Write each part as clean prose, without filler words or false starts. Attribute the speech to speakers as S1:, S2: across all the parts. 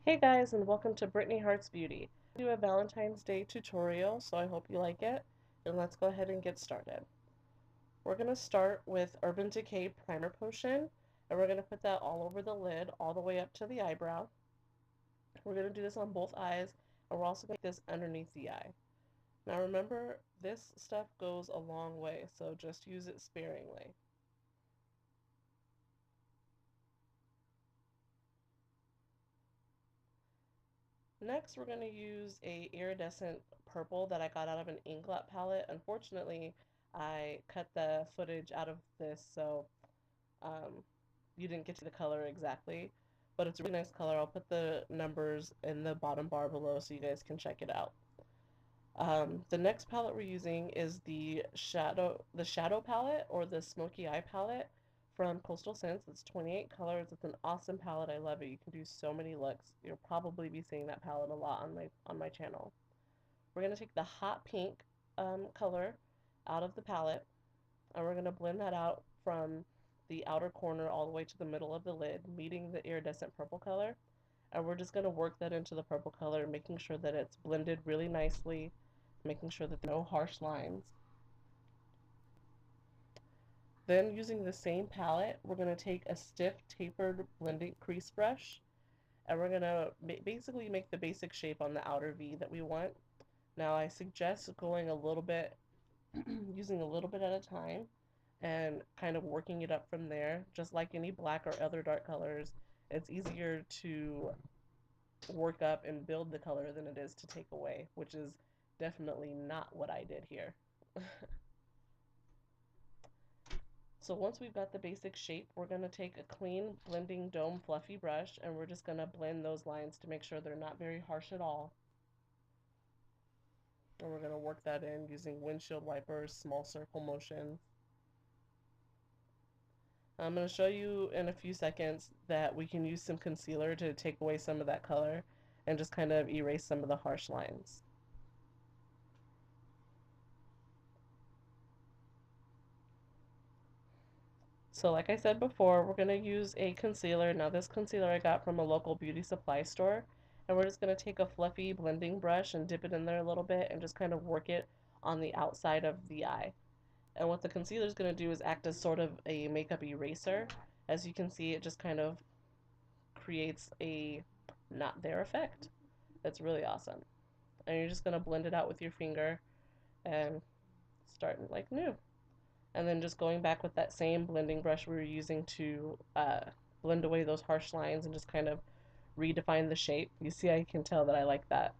S1: Hey guys, and welcome to Brittany Hearts Beauty. I do a Valentine's Day tutorial, so I hope you like it. And let's go ahead and get started. We're going to start with Urban Decay Primer Potion, and we're going to put that all over the lid, all the way up to the eyebrow. We're going to do this on both eyes, and we're also going to make this underneath the eye. Now remember, this stuff goes a long way, so just use it sparingly. Next, we're going to use a iridescent purple that I got out of an INGLOT palette. Unfortunately, I cut the footage out of this, so you didn't get to the color exactly, but it's a really nice color. I'll put the numbers in the bottom bar below so you guys can check it out. The next palette we're using is the shadow palette, or the Smoky Eye palette from Coastal Scents. It's 28 colors. It's an awesome palette. I love it. You can do so many looks. You'll probably be seeing that palette a lot on my channel. We're going to take the hot pink color out of the palette, and we're going to blend that out from the outer corner all the way to the middle of the lid, meeting the iridescent purple color. And we're just going to work that into the purple color, making sure that it's blended really nicely, making sure that there are no harsh lines. Then, using the same palette, we're going to take a stiff tapered blending crease brush, and we're going to basically make the basic shape on the outer V that we want. Now I suggest going a little bit, using a little bit at a time, and kind of working it up from there. Just like any black or other dark colors, it's easier to work up and build the color than it is to take away, which is definitely not what I did here. So once we've got the basic shape, we're going to take a clean blending dome fluffy brush, and we're just going to blend those lines to make sure they're not very harsh at all. And we're going to work that in using windshield wipers, small circle motions. I'm going to show you in a few seconds that we can use some concealer to take away some of that color and just kind of erase some of the harsh lines. So like I said before, we're going to use a concealer. Now this concealer I got from a local beauty supply store. And we're just going to take a fluffy blending brush and dip it in there a little bit and just kind of work it on the outside of the eye. And what the concealer is going to do is act as sort of a makeup eraser. As you can see, it just kind of creates a not there effect. It's really awesome. And you're just going to blend it out with your finger and start like new. And then just going back with that same blending brush we were using to blend away those harsh lines and just kind of redefine the shape. You see, I can tell that I like that.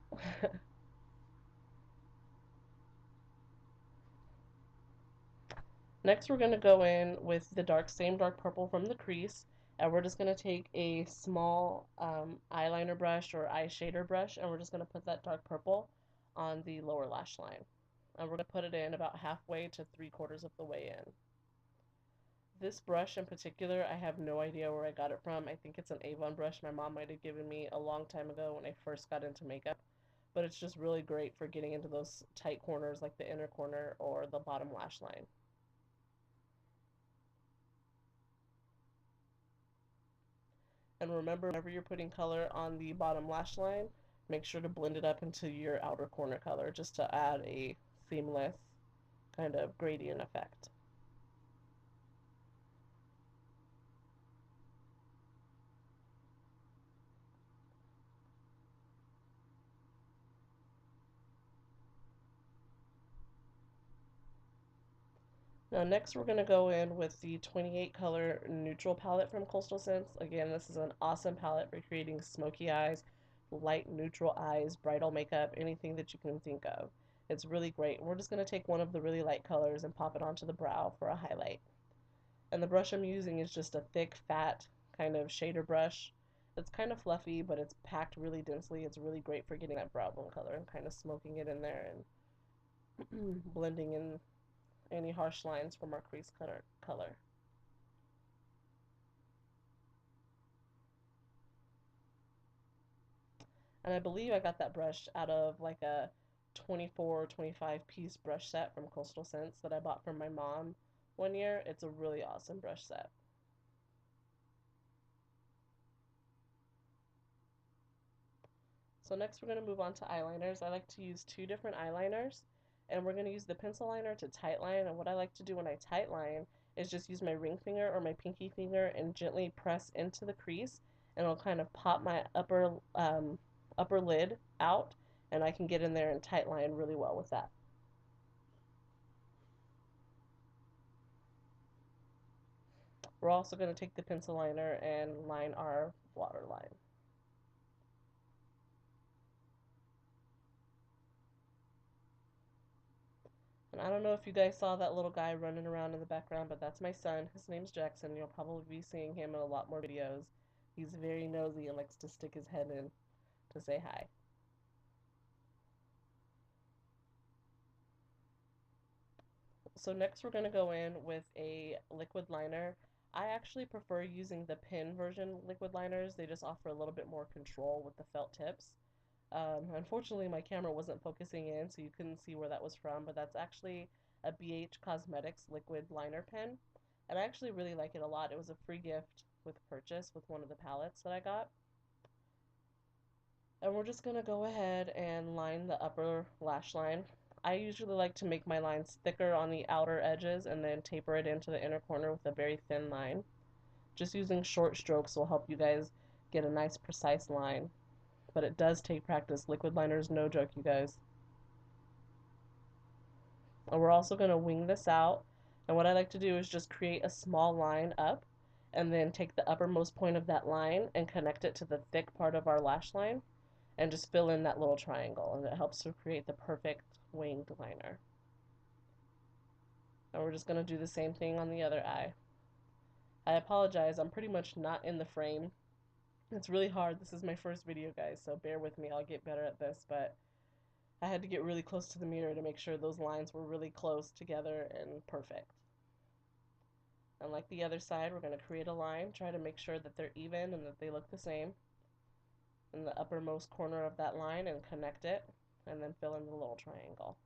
S1: Next, we're going to go in with the same dark purple from the crease, and we're just going to take a small eyeliner brush or eyeshadow brush, and we're just going to put that dark purple on the lower lash line. And we're going to put it in about halfway to 3/4 of the way in. This brush in particular, I have no idea where I got it from. I think it's an Avon brush my mom might have given me a long time ago when I first got into makeup. But it's just really great for getting into those tight corners like the inner corner or the bottom lash line. And remember, whenever you're putting color on the bottom lash line, make sure to blend it up into your outer corner color just to add a seamless kind of gradient effect. Now next we're going to go in with the 28 color neutral palette from Coastal Scents. Again, this is an awesome palette for creating smoky eyes, light neutral eyes, bridal makeup, anything that you can think of. It's really great. We're just going to take one of the really light colors and pop it onto the brow for a highlight. And the brush I'm using is just a thick, fat kind of shader brush. It's kind of fluffy, but it's packed really densely. It's really great for getting that brow bone color and kind of smoking it in there and blending in any harsh lines from our crease color. And I believe I got that brush out of like a 24 or 25 piece brush set from Coastal Scents that I bought from my mom one year. It's a really awesome brush set. So next we're going to move on to eyeliners. I like to use two different eyeliners, and we're going to use the pencil liner to tightline. And what I like to do when I tightline is just use my ring finger or my pinky finger and gently press into the crease, and it'll kind of pop my upper lid out, and I can get in there and tightline really well with that. We're also going to take the pencil liner and line our waterline. And I don't know if you guys saw that little guy running around in the background, but that's my son. His name's Jackson. You'll probably be seeing him in a lot more videos. He's very nosy and likes to stick his head in to say hi. So next we're going to go in with a liquid liner. I actually prefer using the pen version liquid liners. They just offer a little bit more control with the felt tips. Unfortunately, my camera wasn't focusing in, so you couldn't see where that was from, but that's actually a BH Cosmetics liquid liner pen, and I actually really like it a lot. It was a free gift with purchase with one of the palettes that I got. And we're just going to go ahead and line the upper lash line. I usually like to make my lines thicker on the outer edges and then taper it into the inner corner with a very thin line. Just using short strokes will help you guys get a nice precise line. But it does take practice. Liquid liner is no joke, you guys. And we're also going to wing this out. And what I like to do is just create a small line up and then take the uppermost point of that line and connect it to the thick part of our lash line and just fill in that little triangle, and it helps to create the perfect winged liner. And we're just going to do the same thing on the other eye. I apologize, I'm pretty much not in the frame. It's really hard. This is my first video, guys, so bear with me. I'll get better at this, but I had to get really close to the mirror to make sure those lines were really close together and perfect. And like the other side, we're going to create a line, try to make sure that they're even and that they look the same in the uppermost corner of that line and connect it, and then fill in the little triangle.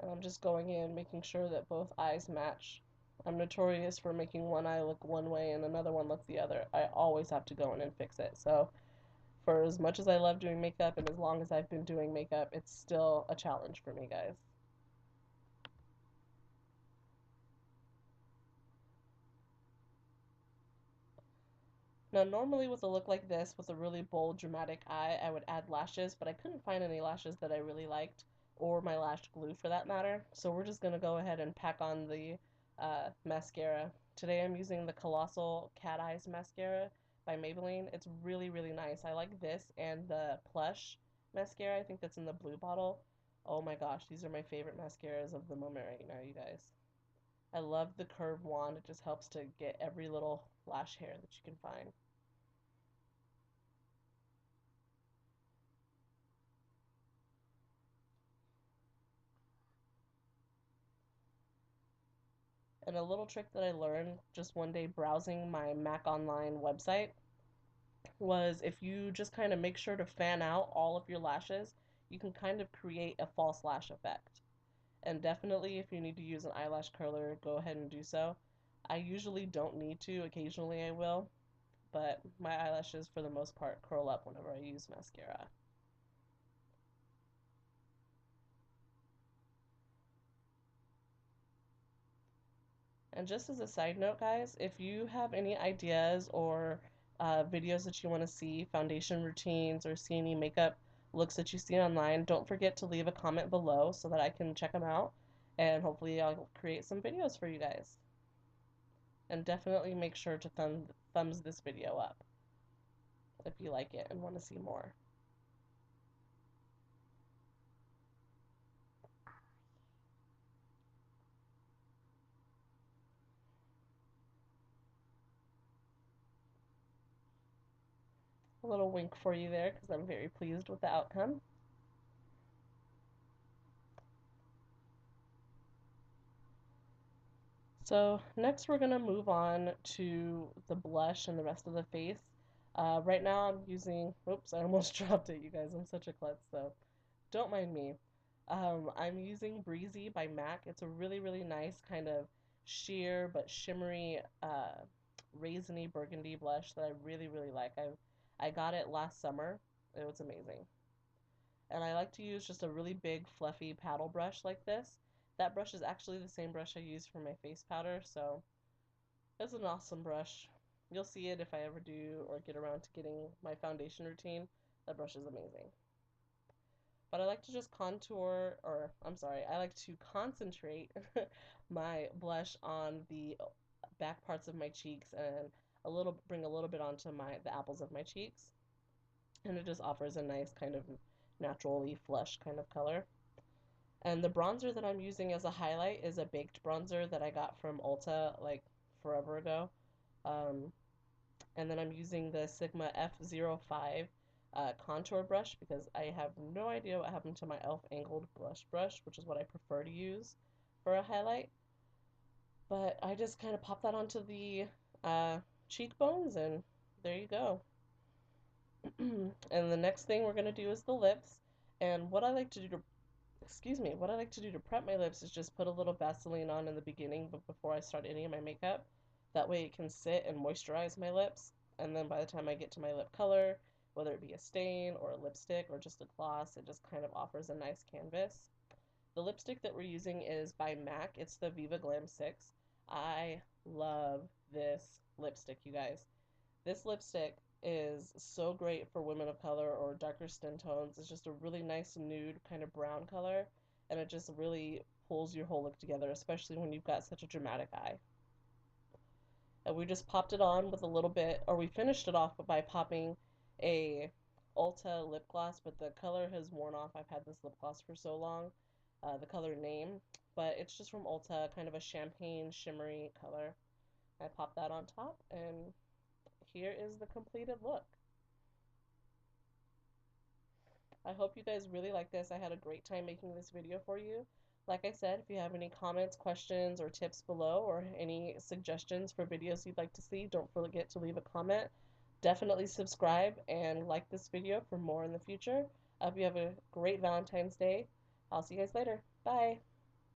S1: And I'm just going in, making sure that both eyes match. I'm notorious for making one eye look one way and another one look the other. I always have to go in and fix it. So for as much as I love doing makeup and as long as I've been doing makeup, it's still a challenge for me, guys. Now, normally with a look like this, with a really bold, dramatic eye, I would add lashes, but I couldn't find any lashes that I really liked, or my lash glue for that matter. So we're just going to go ahead and pack on the mascara. Today I'm using the Colossal Cat Eyes Mascara by Maybelline. It's really, really nice. I like this and the Plush mascara, I think that's in the blue bottle. Oh my gosh, these are my favorite mascaras of the moment right now, you guys. I love the curved wand. It just helps to get every little lash hair that you can find. And a little trick that I learned just one day browsing my MAC Online website was if you just kind of make sure to fan out all of your lashes, you can kind of create a false lash effect. And definitely if you need to use an eyelash curler, go ahead and do so. I usually don't need to, occasionally I will, but my eyelashes for the most part curl up whenever I use mascara. And just as a side note, guys, if you have any ideas or videos that you want to see, foundation routines, or see any makeup looks that you see online, don't forget to leave a comment below so that I can check them out, and hopefully I'll create some videos for you guys. And definitely make sure to thumbs this video up if you like it and want to see more. A little wink for you there because I'm very pleased with the outcome. So next we're gonna move on to the blush and the rest of the face. Right now I'm using, oops, I almost dropped it, you guys. I'm such a klutz, so don't mind me. I'm using Breezy by MAC. It's a really, really nice kind of sheer but shimmery, raisiny burgundy blush that I really, really like. I got it last summer. It was amazing. And I like to use just a really big fluffy paddle brush like this. That brush is actually the same brush I use for my face powder, so it's an awesome brush. You'll see it if I ever do or get around to getting my foundation routine. That brush is amazing. But I like to just contour, or I'm sorry, I like to concentrate my blush on the back parts of my cheeks and bring a little bit onto the apples of my cheeks. And it just offers a nice kind of naturally flush kind of color. And the bronzer that I'm using as a highlight is a baked bronzer that I got from Ulta like forever ago. Um, and then I'm using the Sigma F05 contour brush because I have no idea what happened to my e.l.f. angled blush brush, which is what I prefer to use for a highlight. But I just kind of pop that onto the cheekbones, and there you go. And the next thing we're going to do is the lips. And what I like to do to what I like to do to prep my lips is just put a little Vaseline on in the beginning, but before I start any of my makeup. That way it can sit and moisturize my lips. And then by the time I get to my lip color, whether it be a stain or a lipstick or just a gloss, it just kind of offers a nice canvas. The lipstick that we're using is by MAC. It's the Viva Glam 6. I love this lipstick, you guys. This lipstick is so great for women of color or darker skin tones. It's just a really nice nude kind of brown color, and it just really pulls your whole look together, especially when you've got such a dramatic eye. And we just popped it on with a little bit, or we finished it off by popping a Ulta lip gloss, but the color has worn off. I've had this lip gloss for so long, the color name, but it's just from Ulta, kind of a champagne shimmery color. I popped that on top, and here is the completed look. I hope you guys really like this. I had a great time making this video for you. Like I said, if you have any comments, questions, or tips below, or any suggestions for videos you'd like to see, don't forget to leave a comment. Definitely subscribe and like this video for more in the future. I hope you have a great Valentine's Day. I'll see you guys later. Bye.